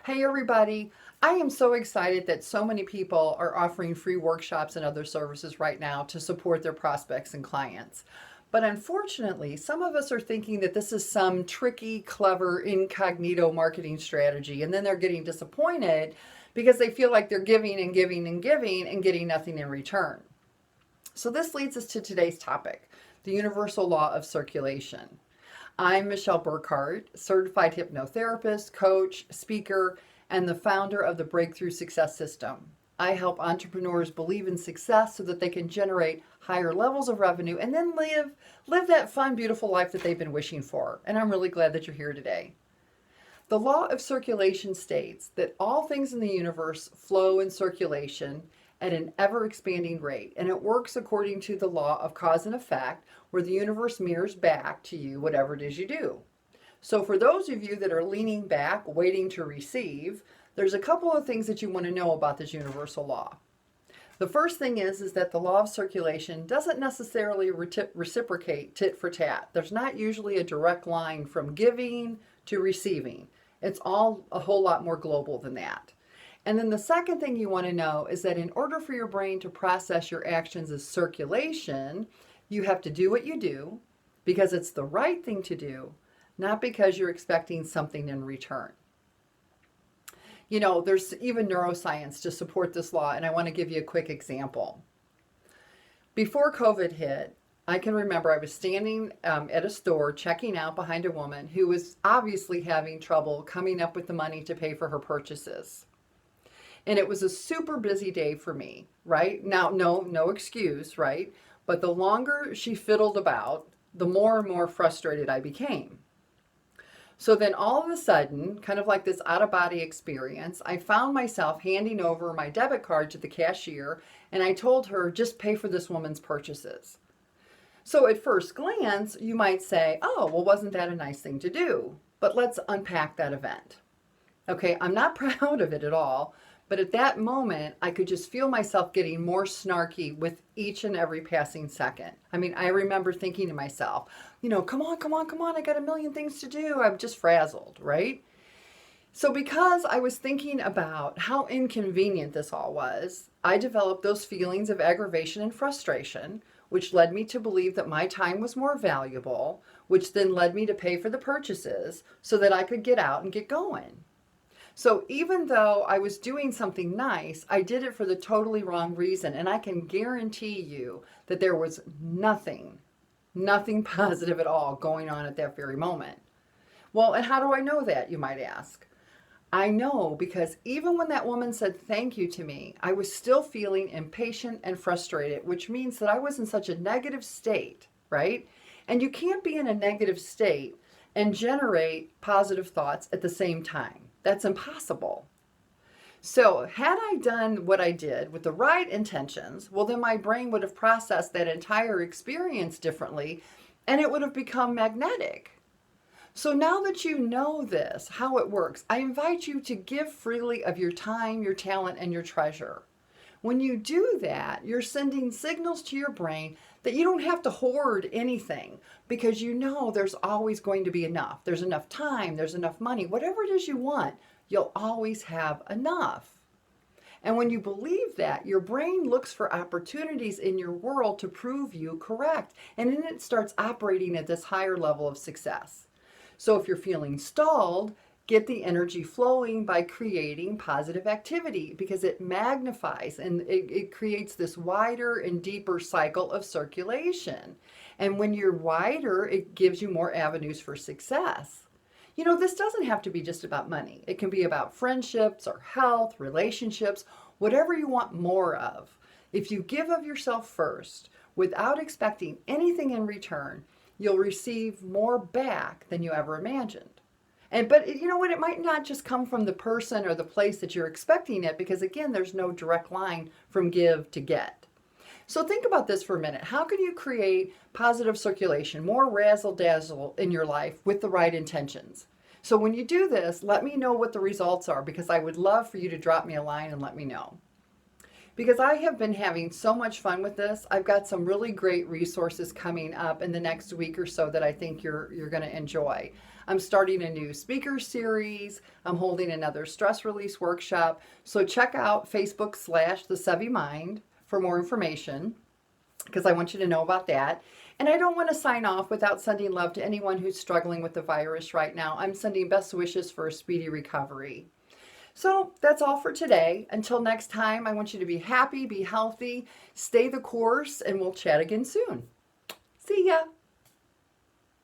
Hey everybody, I am so excited that so many people are offering free workshops and other services right now to support their prospects and clients. But unfortunately, some of us are thinking that this is some tricky, clever, incognito marketing strategy, and then they're getting disappointed because they feel like they're giving and giving and giving and getting nothing in return. So this leads us to today's topic, the universal law of circulation. I'm Michele Burghardt, certified hypnotherapist, coach, speaker, and the founder of the Breakthrough Success System. I help entrepreneurs believe in success so that they can generate higher levels of revenue and then live that fun, beautiful life that they've been wishing for. And I'm really glad that you're here today. The law of circulation states that all things in the universe flow in circulation at an ever expanding rate, and it works according to the law of cause and effect, where the universe mirrors back to you whatever it is you do. So for those of you that are leaning back, waiting to receive, there's a couple of things that you want to know about this universal law. The first thing is that the law of circulation doesn't necessarily reciprocate tit for tat. There's not usually a direct line from giving to receiving. It's all a whole lot more global than that. And then the second thing you want to know is that in order for your brain to process your actions as circulation, you have to do what you do because it's the right thing to do, not because you're expecting something in return. You know, there's even neuroscience to support this law, and I want to give you a quick example. Before COVID hit, I can remember I was standing at a store checking out behind a woman who was obviously having trouble coming up with the money to pay for her purchases. And it was a super busy day for me, right? Now, no excuse, right? But the longer she fiddled about, the more and more frustrated I became. So then all of a sudden, kind of like this out-of-body experience, I found myself handing over my debit card to the cashier, and I told her, just pay for this woman's purchases. So at first glance, you might say, oh, well, wasn't that a nice thing to do? But let's unpack that event. Okay, I'm not proud of it at all, but at that moment, I could just feel myself getting more snarky with each and every passing second. I mean, I remember thinking to myself, come on, I got a million things to do. I'm just frazzled, right? So because I was thinking about how inconvenient this all was, I developed those feelings of aggravation and frustration, which led me to believe that my time was more valuable, which then led me to pay for the purchases so that I could get out and get going. So even though I was doing something nice, I did it for the totally wrong reason. And I can guarantee you that there was nothing positive at all going on at that very moment. Well, and how do I know that, you might ask? I know because even when that woman said thank you to me, I was still feeling impatient and frustrated, which means that I was in such a negative state, right? And you can't be in a negative state and generate positive thoughts at the same time. That's impossible. So had I done what I did with the right intentions, well, then my brain would have processed that entire experience differently and it would have become magnetic. So now that you know this, how it works, I invite you to give freely of your time, your talent, and your treasure. When you do that, you're sending signals to your brain that you don't have to hoard anything because you know there's always going to be enough. There's enough time, there's enough money, whatever it is you want, you'll always have enough. And when you believe that, your brain looks for opportunities in your world to prove you correct. And then it starts operating at this higher level of success. So if you're feeling stalled, get the energy flowing by creating positive activity because it magnifies and it creates this wider and deeper cycle of circulation. And when you're wider, it gives you more avenues for success. This doesn't have to be just about money. It can be about friendships or health, relationships, whatever you want more of. If you give of yourself first without expecting anything in return, you'll receive more back than you ever imagined. But you know what? It might not just come from the person or the place that you're expecting it because, again, there's no direct line from give to get. So think about this for a minute. How can you create positive circulation, more razzle-dazzle in your life with the right intentions? So when you do this, let me know what the results are because I would love for you to drop me a line and let me know. Because I have been having so much fun with this. I've got some really great resources coming up in the next week or so that I think you're going to enjoy. I'm starting a new speaker series. I'm holding another stress release workshop. So check out Facebook/The Sevi Mind for more information, because I want you to know about that. And I don't want to sign off without sending love to anyone who's struggling with the virus right now. I'm sending best wishes for a speedy recovery. So that's all for today. Until next time, I want you to be happy, be healthy, stay the course, and we'll chat again soon. See ya.